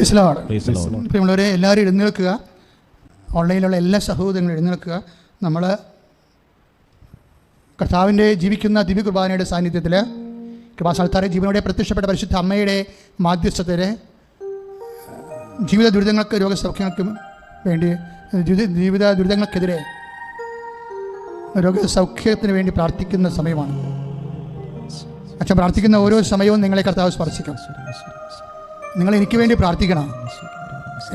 പ്രിയമുള്ളവരെ, എല്ലാവരും എഴുന്നേൽക്കുക. ഓൺലൈനിലുള്ള എല്ലാ സഹോദരങ്ങളും എഴുന്നേൽക്കുക. നമ്മൾ കർത്താവിൻ്റെ ജീവിക്കുന്ന ദിവ്യ കുർബാനയുടെ സാന്നിധ്യത്തിൽ കൃപാസ്ഥാനത്താറെ ജീവനോടെ പ്രത്യക്ഷപ്പെട്ട പരിശുദ്ധ അമ്മയുടെ മാധ്യസ്ഥത്തിൽ ജീവിത ദുരിതങ്ങൾക്ക് രോഗസൗഖ്യങ്ങൾക്കും വേണ്ടി ജീവിത ദുരിതങ്ങൾക്കെതിരെ രോഗസൗഖ്യത്തിന് വേണ്ടി പ്രാർത്ഥിക്കുന്ന സമയമാണ്. അച്ഛൻ പ്രാർത്ഥിക്കുന്ന ഓരോ സമയവും നിങ്ങളെ കർത്താവ് സ്പർശിക്കും. നിങ്ങൾ എനിക്ക് വേണ്ടി പ്രാർത്ഥിക്കണം.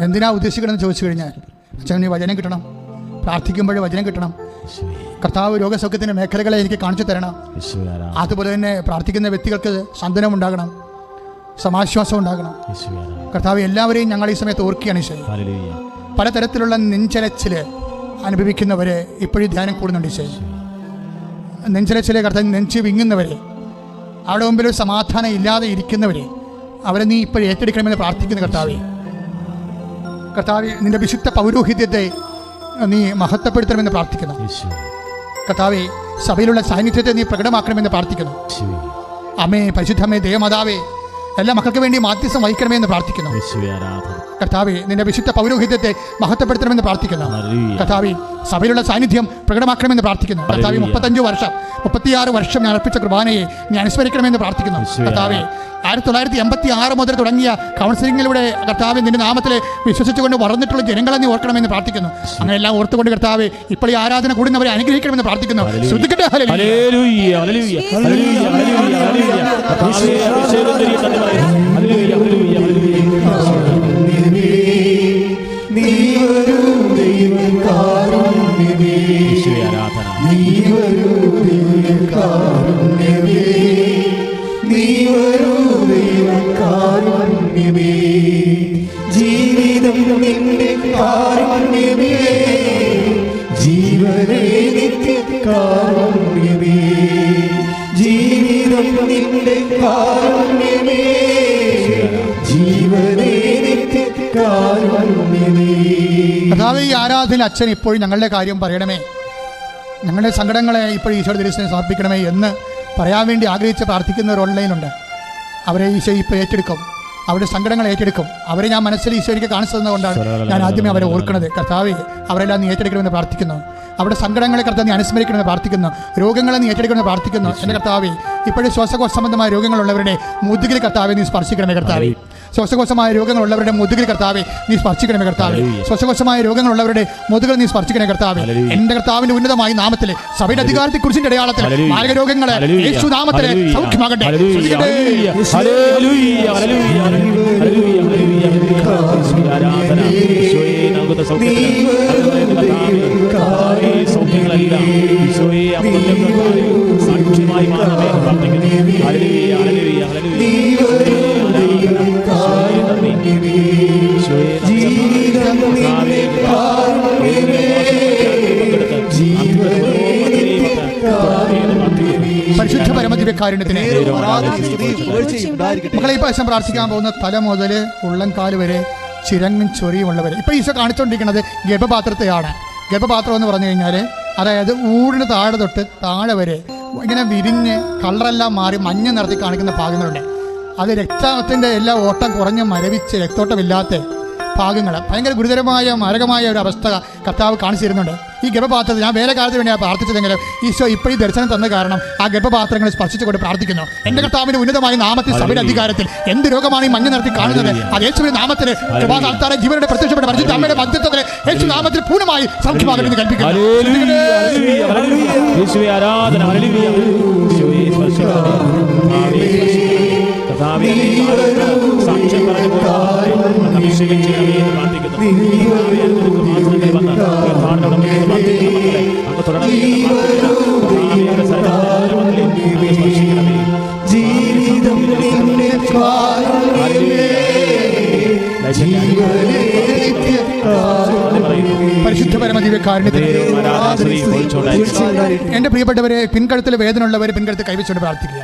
എന്തിനാ ഉദ്ദേശിക്കണമെന്ന് ചോദിച്ചു കഴിഞ്ഞാൽ, അച്ഛൻ വചനം കിട്ടണം, പ്രാർത്ഥിക്കുമ്പോൾ വചനം കിട്ടണം, കർത്താവ് രോഗസൗഖ്യത്തിൻ്റെ മേഖലകളെ എനിക്ക് കാണിച്ചു തരണം. അതുപോലെ തന്നെ പ്രാർത്ഥിക്കുന്ന വ്യക്തികൾക്ക് സാന്ത്വനം ഉണ്ടാകണം, സമാശ്വാസം ഉണ്ടാകണം. കർത്താവ് എല്ലാവരെയും ഞങ്ങൾ ഈ സമയത്ത് ഓർക്കുകയാണ്. ഈശോ, പലതരത്തിലുള്ള നെഞ്ചലച്ചിൽ അനുഭവിക്കുന്നവരെ ഇപ്പോഴും ധ്യാനം കൂടുന്നുണ്ട്. ഈശോ, നെഞ്ചലച്ചിലെ കർത്താവ് നെഞ്ച് വിങ്ങുന്നവരെ, അവിടെ മുമ്പിൽ ഒരു സമാധാനം ഇല്ലാതെ ഇരിക്കുന്നവരെ, അവരെ നീ ഇപ്പോൾ ഏറ്റെടുക്കണമെന്ന് പ്രാർത്ഥിക്കുന്ന കർത്താവേ. കർത്താവേ, നിന്റെ വിശുദ്ധ പൗരോഹിത്യത്തെ നീ മഹത്വപ്പെടുത്തണമെന്ന് പ്രാർത്ഥിക്കുന്നു. കർത്താവേ, സഭയിലുള്ള സാന്നിധ്യത്തെ നീ പ്രകടമാക്കണമെന്ന് പ്രാർത്ഥിക്കുന്നു. അമ്മേ, പരിശുദ്ധമ്മേ, ദേവമാതാവേ, എല്ലാ മക്കൾക്ക് വേണ്ടി മാധ്യസ്ഥം വഹിക്കണമെന്ന് പ്രാർത്ഥിക്കുന്നു. കർത്താവേ, നിന്റെ വിശുദ്ധ പൗരോഹിത്യത്തെ മഹത്വപ്പെടുത്തണമെന്ന് പ്രാർത്ഥിക്കുന്നു. കർത്താവേ, സഭയിലുള്ള സാന്നിധ്യം പ്രകടമാക്കണമെന്ന് പ്രാർത്ഥിക്കുന്നു. കർത്താവേ, 36 വർഷം ഞാൻ അർപ്പിച്ച കുർബാനയെ ഞാൻ അനുസ്മരിക്കണമെന്ന് പ്രാർത്ഥിക്കുന്നു. കർത്താവേ, 1986 മുതൽ തുടങ്ങിയ കൗൺസിലിങ്ങിലൂടെ കർത്താവ് നിന്റെ നാമത്തിൽ വിശ്വസിച്ചുകൊണ്ട് വളർന്നിട്ടുള്ള ജനങ്ങളെ നീ ഓർക്കണമെന്ന് പ്രാർത്ഥിക്കുന്നു. അങ്ങനെ എല്ലാം ഓർത്തുകൊണ്ട് കർത്താവ് ഇപ്പോൾ ഈ ആരാധന കൂടുന്നവരെ അനുഗ്രഹിക്കണമെന്ന് പ്രാർത്ഥിക്കുന്നു. ശ്രദ്ധിക്കട്ടെ. ജീവിതം നിന്റെ കാരുണ്യമേ, ജീവനേ നിത്യ കാരുണ്യമേ, ജീവിതം നിന്റെ കാരുണ്യമേ, ജീവനേ നിത്യ കാരുണ്യമേ. കർത്താവേ, ഈ ആരാധന അച്ഛൻ ഇപ്പോഴും ഞങ്ങളുടെ കാര്യം പറയണമേ, ഞങ്ങളുടെ സങ്കടങ്ങളെ ഇപ്പോൾ ഈശോയുടെ തിരുസന്നിധിയിൽ സമർപ്പിക്കണമേ എന്ന് പറയാൻ വേണ്ടി ആഗ്രഹിച്ച് പ്രാർത്ഥിക്കുന്നവർ ഓൺലൈനുണ്ട്. അവരെ ഈശോ ഇപ്പോൾ ഏറ്റെടുക്കും, അവരുടെ സങ്കടങ്ങൾ ഏറ്റെടുക്കും. അവരെ ഞാൻ മനസ്സിൽ ഈശോയ്ക്ക് കാണിച്ചു തന്നതുകൊണ്ടാണ് ഞാൻ ആദ്യമേ അവരെ ഓർക്കുന്നത്. കർത്താവേ, അവരെല്ലാം നീ ഏറ്റെടുക്കണമെന്ന് പ്രാർത്ഥിക്കുന്നു. അവരുടെ സങ്കടങ്ങളെ കർത്താവ് നീ അനുസ്മരിക്കണമെന്ന് പ്രാർത്ഥിക്കുന്നു. രോഗങ്ങളെ നീ ഏറ്റെടുക്കണമെന്ന് പ്രാർത്ഥിക്കുന്നു. എൻ്റെ കർത്താവേ, ഇപ്പോഴും ശ്വാസകോശ സംബന്ധമായ രോഗങ്ങളുള്ളവരുടെ മുതുകിൽ കർത്താവെ നീ സ്പർശിക്കണമേ. കർത്താവേ, ശ്വാസകോശമായ രോഗങ്ങളുള്ളവരുടെ മുതുകിൽ കർത്താവെ നീ സ്പർശിക്കണമേ. കർത്താവേ, ശ്വാസകോശമായ രോഗങ്ങളുള്ളവരുടെ മുതുകിൽ നീ സ്പർശിക്കണേ. കർത്താവേ, എൻ്റെ കർത്താവിന്റെ ഉന്നതമായ നാമത്തിൽ സഭയുടെ അധികാരത്തെ കുറിച്ചിന്റെ അടയാളത്തിൽ മാരക രോഗങ്ങളെ യേശു നാമത്തിൽ സൗഖ്യമാകട്ടെ. പരിശുദ്ധ പരമദിവ്യകാരുണ്യത്തിന് മക്കളെ ഈ പ്രാവശ്യം പ്രാർത്ഥിക്കാൻ പോകുന്ന തല മുതൽ ഉള്ളംകാല് വരെ ചിരങ്ങും ചൊറിയുമുള്ളവർ ഇപ്പൊ ഈശോ കാണിച്ചുകൊണ്ടിരിക്കുന്നത് ഗർഭപാത്രത്തെയാണ്. ഗർഭപാത്രം എന്ന് പറഞ്ഞു കഴിഞ്ഞാൽ അതായത് ഊടിന് താഴെ തൊട്ട് താഴെ വരെ ഇങ്ങനെ വിരിഞ്ഞ് കളറെല്ലാം മാറി മഞ്ഞ നിറത്തി കാണിക്കുന്ന ഭാഗങ്ങളുണ്ട്. അത് രക്തത്തിൻ്റെ എല്ലാ ഓട്ടം കുറഞ്ഞ് മരവിച്ച് രക്തോട്ടമില്ലാത്ത ഭാഗങ്ങൾ, ഭയങ്കര ഗുരുതരമായ മാരകമായ ഒരു അവസ്ഥ കർത്താവ് കാണിച്ചു തരുന്നുണ്ട്. ഈ ഗർഭപാത്രത്തിൽ ഞാൻ വേറെ കാലത്ത് വേണ്ടിയാണ് പ്രാർത്ഥിച്ചതെങ്കിലും ഈശോ ഇപ്പോഴും ദർശനം തന്ന കാരണം ആ ഗർഭപാത്രങ്ങൾ സ്പർശിച്ചുകൊണ്ട് പ്രാർത്ഥിക്കുന്നു. എൻ്റെ കർത്താവിന്റെ ഉന്നതമായ നാമത്തിൽ സഭയുടെ അധികാരത്തിൽ എന്ത് രോഗമാണ് ഈ മഞ്ഞ നിറത്തിൽ കാണുന്നത് അത് യേശുവിന്റെ നാമത്തിൽ കൃപാസ്ഥാനത്താറെ ജീവനോടെ പ്രത്യക്ഷപ്പെട്ട പരിശുദ്ധ അമ്മയുടെ മധ്യത്തിൽ യേശു നാമത്തിൽ പൂർണ്ണമായി സൗഖ്യമാകണമെന്ന് കൽപ്പിക്കുന്നു. പരിശുദ്ധ പരമദിവ്യകാരുണ്യത്തിന് എൻ്റെ പ്രിയപ്പെട്ടവരെ, പിൻകഴുത്തിൽ വേദന ഉള്ളവർ പിൻകഴുത്ത് കൈവച്ചുകൊണ്ട് പ്രാർത്ഥിക്കുക.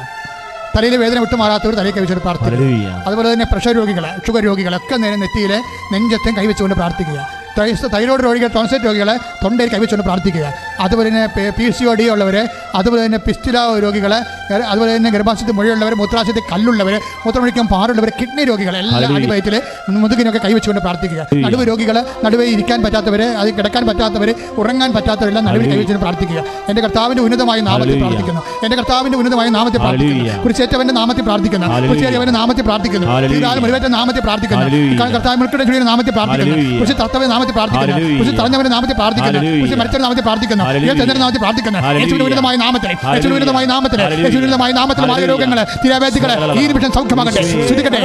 തലയിൽ വേദന വിട്ടുമാറാത്തവർ തലയിൽ കൈവച്ചുകൊണ്ട് പ്രാർത്ഥിക്കുക. അതുപോലെ തന്നെ പ്രഷർ രോഗികൾ, ഷുഗർ രോഗികളൊക്കെ നേരെ നെറ്റിയിൽ നെഞ്ചത്തും കൈവച്ചുകൊണ്ട് പ്രാർത്ഥിക്കുക. തൈറോയ്ഡ് രോഗികൾ, ടോൺസൈറ്റ് രോഗികളെ തൊണ്ടയിൽ കൈവച്ചുകൊണ്ട് പ്രാർത്ഥിക്കുക. അതുപോലെ തന്നെ PCOD ഉള്ളവർ, അതുപോലെ തന്നെ പിസ്റ്റുല രോഗികൾ, അതുപോലെ തന്നെ ഗർഭാശയത്തിൽ മുഴയുള്ളവർ, മൂത്രാശയത്തിൽ കല്ലുള്ളവർ, മൂത്രമൊഴിക്കാൻ പാടുള്ളവർ, കിഡ്നി രോഗികൾ, എല്ലാ അടിവയറ്റിൽ മുതുകിനൊക്കെ കൈവച്ചുകൊണ്ട് പ്രാർത്ഥിക്കുക. നടുവ് രോഗികൾ, നടുവേ ഇരിക്കാൻ പറ്റാത്തവർ, അത് കിടക്കാൻ പറ്റാത്തവർ, ഉറങ്ങാൻ പറ്റാത്തവരെല്ലാം നടുവിൽ കൈവച്ചുകൊണ്ട് പ്രാർത്ഥിക്കുക. എൻ്റെ കർത്താവിൻ്റെ ഉന്നതമായ നാമത്തിൽ പ്രാർത്ഥിക്കുന്നു. എൻ്റെ കർത്താവിൻ്റെ ഉന്നതമായ നാമത്തിൽ പ്രാർത്ഥിക്കുന്നു. കുരിശേറ്റവൻ്റെ നാമത്തിൽ പ്രാർത്ഥിക്കുന്നു. കുരിശേറിയവൻ്റെ നാമത്തിൽ പ്രാർത്ഥിക്കുന്നു. മുറിവേറ്റ നാമത്തിൽ പ്രാർത്ഥിക്കുന്നു. കർത്താവ് മുൾക്കിടയുടെ നാമത്തിൽ പ്രാർത്ഥിക്കുന്നു. കുരിശ് തർത്തവൻ്റെ നാമത്തിൽ പ്രാർത്ഥിക്കുന്നു. കുരിശ് തറഞ്ഞവൻ്റെ നാമത്തിൽ പ്രാർത്ഥിക്കുന്നു. കുരിശ് മരിച്ചവരുടെ നാമത്തിൽ പ്രാർത്ഥിക്കുന്നു. യേശുവിന്റെ നാമത്തിൽ പ്രാർത്ഥിക്കുന്നു. യേശുവിന്റെ ഉന്നതമായ നാമത്തിൽ, യേശുവിന്റെ ഉന്നതമായ നാമത്തിൽ, യേശുവിന്റെ ഉന്നതമായ നാമത്തിൽ ആയ രോഗങ്ങൾ, തിരാവേദികൾ ഈ നിമിഷം സൗഖ്യമാകട്ടെ. സ്തുതിക്കട്ടെ,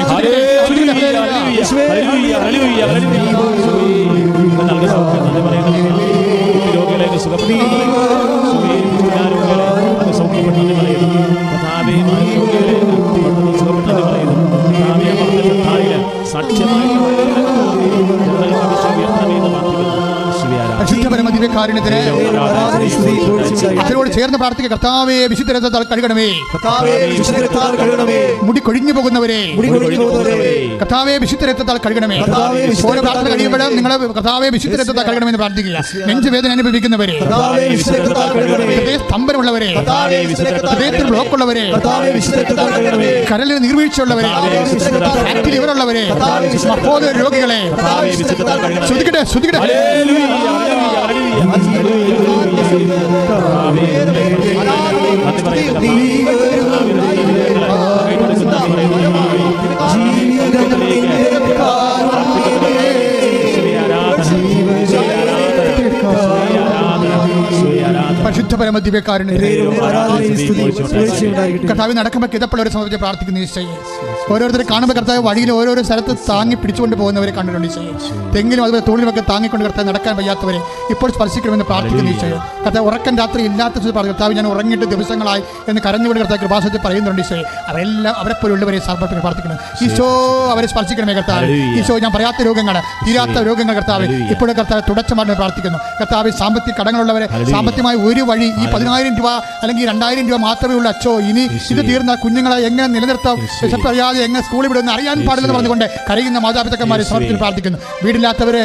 അച്ഛനോട് ചേർന്ന് പ്രാർത്ഥിക്കുക. കർത്താവേ വിശുദ്ധ രക്തത്താൽ കഴുകണമേ. മുടി കൊഴിഞ്ഞു പോകുന്നവരെ കർത്താവേ വിശുദ്ധ രക്തത്താൽ കഴുകണമേ. ഓരോ പ്രാർത്ഥന കഴിയുമ്പോഴും നിങ്ങൾ കർത്താവേ വിശുദ്ധ രക്തത്താൽ കഴുകണമെന്ന് പ്രാർത്ഥിക്കുക. നെഞ്ചുവേദന അനുഭവിക്കുന്നവരെ, സ്തംഭനമുള്ളവരെ, ഹൃദയത്തിൽ ബ്ലോക്കുള്ളവരെ, കരളിൽ നീർവീഴ്ചയുള്ളവരെ, ഫാറ്റി ലിവറുള്ളവരെ, മഹോദര രോഗികളെ ശ്രദ്ധിക്കട്ടെ, ശ്രദ്ധിക്കട്ടെ. പരിശുദ്ധ പരമദിവ്യകാരുണ്യ കർത്താവ് നടക്കുമ്പോൾ കിതപ്പുള്ളവരെ സംബന്ധിച്ച് പ്രാർത്ഥിക്കുന്ന ഈശോയെ, ഓരോരുത്തരെ കാണുമ്പോൾ കർത്താവ് വഴിയിൽ ഓരോരോ സ്ഥലത്ത് താങ്ങി പിടിച്ചുകൊണ്ട് പോകുന്നവരെ കണ്ടിട്ടുണ്ട് ഈശോയെ. തെങ്ങിലും അതുപോലെ തോളിലുമൊക്കെ താങ്ങിക്കൊണ്ട് കർത്താവ് നടക്കാൻ വയ്യാത്തവരെ ഇപ്പോൾ സ്പർശിക്കണമെന്ന് പ്രാർത്ഥിക്കുന്ന ഈശോയെ. കർത്താവ് ഉറക്കം രാത്രി ഇല്ലാത്ത കർത്താവ് ഞാൻ ഉറങ്ങിയിട്ട് ദിവസങ്ങളായി എന്ന് കരഞ്ഞുകൊണ്ട് കർത്താവ് കൃപാസനത്തിൽ പറയുന്നുണ്ട് ഈശോയെ. അവരെല്ലാം അവരെപ്പോലുള്ളവരെ സമർപ്പിച്ച് പ്രാർത്ഥിക്കണം. ഈശോ അവരെ സ്പർശിക്കണമേ കർത്താവ്. ഈശോ ഞാൻ പറയാത്ത രോഗങ്ങൾ, തീരാത്ത രോഗങ്ങൾ കർത്താവ് ഇപ്പോഴും കർത്താവ് തുടച്ചു മാറ്റാൻ പ്രാർത്ഥിക്കുന്നു. കർത്താവ് സാമ്പത്തിക കടങ്ങളുള്ളവരെ സാമ്പത്തികമായി ഒരു വഴി, ഈ 10,000 രൂപ അല്ലെങ്കിൽ 2,000 രൂപ മാത്രമേ ഉള്ളൂ അച്ചോ, ഇനി ഇത് തീർന്ന കുഞ്ഞുങ്ങളെ എങ്ങനെ നിലനിർത്താം, വിശപ്പറിയാതെ എങ്ങനെ സ്കൂളിൽ വിടുന്ന അറിയാൻ പാടില്ലെന്ന് പറഞ്ഞുകൊണ്ട് കരയുന്ന മാതാപിതാക്കന്മാരെ സമർപ്പിച്ച് പ്രാർത്ഥിക്കുന്നു. വീടില്ലാത്തവരെ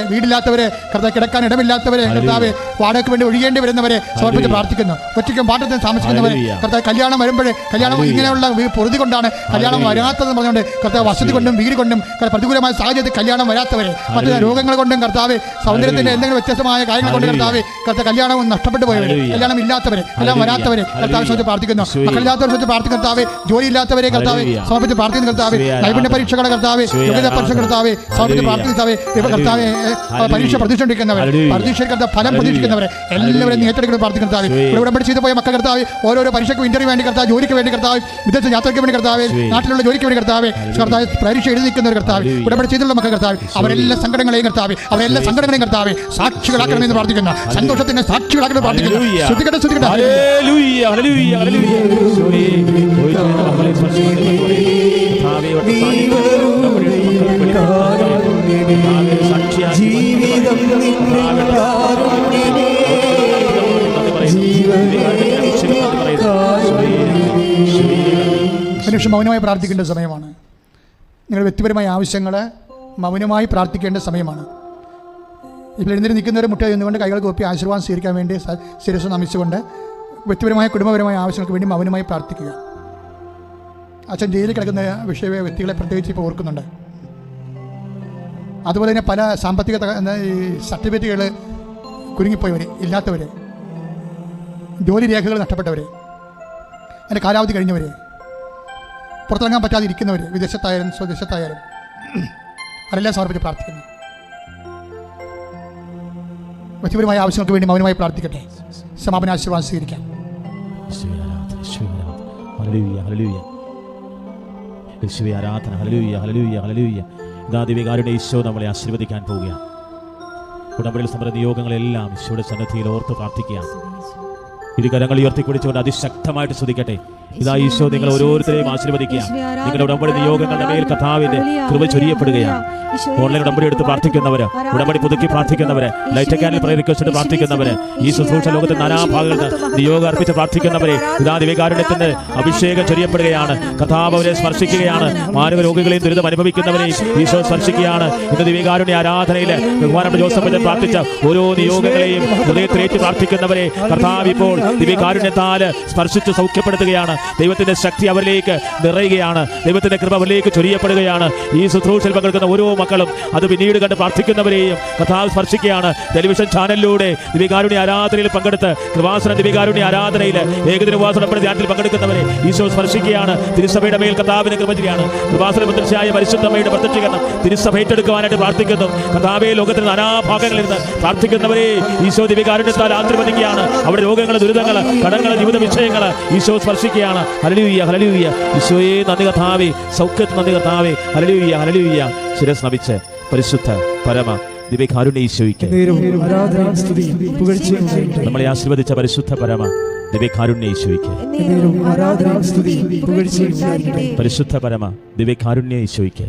കർത്താവ് കിടക്കാൻ ഇടമില്ലാത്തവരെ, കർത്താവ് വാടകയ്ക്ക് വേണ്ടി ഒഴിയേണ്ടി വരുന്നവരെ സമർപ്പിച്ച് പ്രാർത്ഥിക്കുന്നു. ഒറ്റയ്ക്കും പാട്ടത്തിന് താമസിക്കുന്നവരെ കർത്താവ് കല്യാണം വരുമ്പോൾ, കല്യാണം ഇങ്ങനെയുള്ള പൊറുതി കൊണ്ടാണ് കല്യാണം വരാത്തതെന്ന് പറഞ്ഞുകൊണ്ട് കർത്താവ് വസതി കൊണ്ടും വീട് കൊണ്ടും പ്രതികൂലമായ സാഹചര്യത്തിൽ കല്യാണം വരാത്തവരെ, മറ്റു രോഗങ്ങൾ കൊണ്ടും കർത്താവ് സൗന്ദര്യത്തിന്റെ എന്തെങ്കിലും വ്യത്യസ്തമായ കാര്യങ്ങൾ കൊണ്ട് കർത്താവ് കല്യാണം നഷ്ടപ്പെട്ടു പോയവരെ, കല്യാണം ഇല്ലാത്തവരെ, കല്യാണം വരാത്തവരെ കർത്താവ് സമർപ്പിച്ച് പ്രാർത്ഥിക്കുന്നു. മക്കളില്ലാത്തവരെ സമർപ്പിച്ച് പ്രാർത്ഥിക്കുന്ന കർത്താവ്, ജോലി ഇല്ലാത്തവരെ കർത്താവ് സമർപ്പിച്ച് പ്രാർത്ഥിക്കുന്ന കർത്താവ്, നൈപുണ്യ പരീക്ഷകളുടെ കർത്താവ്, യോഗ്യത പരീക്ഷ കർത്താവ് സമർപ്പിച്ച് പ്രാർത്ഥിക്കുന്ന കർത്താവ്, പരീക്ഷ പ്രതീക്ഷിച്ചുകൊണ്ടിരിക്കുന്നവർ, പരീക്ഷയ്ക്ക് ഫലം പ്രതീക്ഷിക്കുന്നവരെ എല്ലാവരും ഏറ്റെടുക്കുന്ന പ്രാർത്ഥിക്കുന്ന കർത്താവ്, ഉടമ്പടി ചെയ്തു പോയ മക്കൾ കർത്താവ്, ഓരോരോ പരീക്ഷയ്ക്കും ഇന്റർവ്യൂ വേണ്ടി കർത്താവ്, ജോലിക്ക് വേണ്ടി കർത്താവ്, വിദേശ യാത്രയ്ക്ക് വേണ്ടി കർത്താവ്, നാട്ടിലുള്ള ജോലിക്ക് വേണ്ടി കർത്താവ്, പരീക്ഷ എഴുതി നിൽക്കുന്ന ഒരു കർത്താവ്, ഉടമ്പടി ചെയ്തുള്ള മക്കൾ കർത്താവ്, അവരെല്ലാ സങ്കടങ്ങളെയും കർത്താവ്, അവരെല്ലാ സങ്കടങ്ങളെയും കർത്താവ് സാക്ഷികളാക്കണമെന്ന് പ്രാർത്ഥിക്കുന്ന, സന്തോഷത്തിന്റെ സാക്ഷികളാക്കണമെന്ന് പ്രാർത്ഥിക്കുന്നു. ശ്രദ്ധിക്കട്ടെ, ശ്രദ്ധിക്കട്ടെ. Hallelujah, hallelujah, hallelujah. മനുഷ്യ മൗനമായി പ്രാർത്ഥിക്കേണ്ട സമയമാണ്. നിങ്ങൾ വ്യക്തിപരമായ ആവശ്യങ്ങൾ മൗനമായി പ്രാർത്ഥിക്കേണ്ട സമയമാണ്. ഇപ്പോൾ എഴുന്നേറ്റ് നിൽക്കുന്നവർ മുട്ട നിന്നുകൊണ്ട് കൈകൾ കൂപ്പി ആശീർവാദം സ്വീകരിക്കാൻ വേണ്ടി ശിരസ്സ് നമിച്ചുകൊണ്ട് വ്യക്തിപരമായ കുടുംബപരമായ ആവശ്യങ്ങൾക്ക് വേണ്ടി മൗനമായി പ്രാർത്ഥിക്കുക. അച്ഛൻ ജയിലിൽ കിടക്കുന്ന വ്യക്തികളെ പ്രത്യേകിച്ച് ഇപ്പോൾ ഓർക്കുന്നുണ്ട്. അതുപോലെ തന്നെ പല സാമ്പത്തിക സർട്ടിഫിക്കറ്റുകൾ കുരുങ്ങിപ്പോയവർ, ഇല്ലാത്തവർ, ജോലി രേഖകൾ നഷ്ടപ്പെട്ടവർ, അതിൻ്റെ കാലാവധി കഴിഞ്ഞവർ, പുറത്തിറങ്ങാൻ പറ്റാതെ ഇരിക്കുന്നവർ, വിദേശത്തായാലും സ്വദേശത്തായാലും അതെല്ലാം സമർപ്പിച്ച് പ്രാർത്ഥിക്കുന്നു. വ്യക്തിപരമായ ആവശ്യങ്ങൾക്ക് വേണ്ടി മൗനമായി പ്രാർത്ഥിക്കട്ടെ. സമാപന ആശീർവാദം സ്വീകരിക്കാം. ആരാധന. Hallelujah, hallelujah, hallelujah. ദൈവകാരുടെ ഈശോ നമ്മളെ ആശീർവദിക്കാൻ പോവുകയാണ്. ഉടമ്പടിയിൽ സമൃദ്ധ നിയോഗങ്ങളെല്ലാം ഈശോയുടെ സന്നിധിയിൽ ഓർത്ത് പ്രാർത്ഥിക്കുക. ഇരു കരങ്ങൾ ഉയർത്തിപ്പിടിച്ചുകൊണ്ട് അതിശക്തമായിട്ട് സ്തുതിക്കട്ടെ. ഇതാ ഈശോ നിങ്ങൾ ഓരോരുത്തരെയും ആശീർവദിക്കുക. നിങ്ങളുടെ ഉടമ്പടി നിയോഗങ്ങളുടെ മേൽ കർത്താവിന്റെ കൃപ ചൊരിയപ്പെടുകയാണ്. ഓൺലൈൻ ഉടമ്പടി എടുത്ത് പ്രാർത്ഥിക്കുന്നവര്, ഉടമ്പടി പുതുക്കി പ്രാർത്ഥിക്കുന്നവര്, ലൈറ്റ് ക്യാനിൽ പ്രയർ റിക്വസ്റ്റ് പ്രാർത്ഥിക്കുന്നവര്, ഈ ശുശ്രൂഷ ലോകത്തിന്റെ നാനാഭാഗങ്ങളിൽ നിന്ന് നിയോഗം അർപ്പിച്ച് പ്രാർത്ഥിക്കുന്നവരെ ഇതാ ദിവ്യകാരുണ്യത്തിന്റെ അഭിഷേകം ചൊരിയപ്പെടുകയാണ്. കർത്താവ് അവരെ സ്പർശിക്കുകയാണ്. മാനവ രോഗികളെയും ദുരിതം അനുഭവിക്കുന്നവരെയും ഈശോ സ്പർശിക്കുകയാണ്. ഇന്ന് ദിവ്യകാരുണ്യ ആരാധനയില് ബഹുമാനപ്പെട്ട ജോസഫ് അച്ഛൻ പ്രാർത്ഥിച്ച ഓരോ നിയോഗങ്ങളെയും ഹൃദയത്തിലേറ്റ് പ്രാർത്ഥിക്കുന്നവരെ കർത്താവ് ഇപ്പോൾ ദിവ്യകാരുണ്യത്താല് സ്പർശിച്ച് സൗഖ്യപ്പെടുത്തുകയാണ്. ദൈവത്തിന്റെ ശക്തി അവരിലേക്ക് നിറയുകയാണ്. ദൈവത്തിന്റെ കൃപ അവരിലേക്ക് ചൊരിയപ്പെടുകയാണ്. ഈ ശുശ്രൂഷയിൽ പങ്കെടുക്കുന്ന ഓരോ മക്കളും അത് പിന്നീട് കണ്ട് പ്രാർത്ഥിക്കുന്നവരെയും കർത്താവ് സ്പർശിക്കുകയാണ്. ടെലിവിഷൻ ചാനലിലൂടെ ദിവ്യകാരുണ്യ ആരാധനയിൽ പങ്കെടുത്ത് കൃപാസന ദിവ്യകാരുണ്യ ആരാധനയിൽ ഏകദിന ഉപവാസ ധ്യാനത്തിൽ പങ്കെടുക്കുന്നവരെ ഈശോ സ്പർശിക്കുകയാണ്. തിരുസഭയുടെ മേൽ കർത്താവിന്റെ കൃപ ചൊരിയാണ്. കൃപാസന പ്രത്യക്ഷയായ പരിശുദ്ധമ്മയുടെ പ്രത്യക്ഷീകരണം തിരുസഭ ഏറ്റെടുക്കുവാനായിട്ട് പ്രാർത്ഥിക്കുന്നു. കർത്താവേ, ലോകത്തിന്റെ നാനാഭാഗങ്ങളിൽ നിന്ന് പ്രാർത്ഥിക്കുന്നവരെ ഈശോ ദിവ്യകാരുണ്യത്താൽ ആശീർവദിക്കുകയാണ്. അവിടെ രോഗങ്ങൾ, ദുരിതങ്ങൾ, കടങ്ങൾ, ജീവിത വിഷയങ്ങൾ ഈശോ സ്പർശിക്കുകയാണ്. Hallelujah, hallelujah. ഈശോയെ നന്ദി കർത്താവേ, സൗഖ്യത്തിന് നന്ദി കർത്താവേ. Hallelujah, hallelujah. ശിരസ് നമിച്ച് പരിശുദ്ധ പരമ ദിവ്യകാരുണ്യ ഈശോയ്ക്ക് നമ്മളെ ആശീർവദിച്ച പരിശുദ്ധ പരമ ദിവ്യകാരുണ്യ ഈശോയ്ക്ക് പരിശുദ്ധ പരമ ദിവ്യകാരുണ്യ ഈശോയ്ക്ക്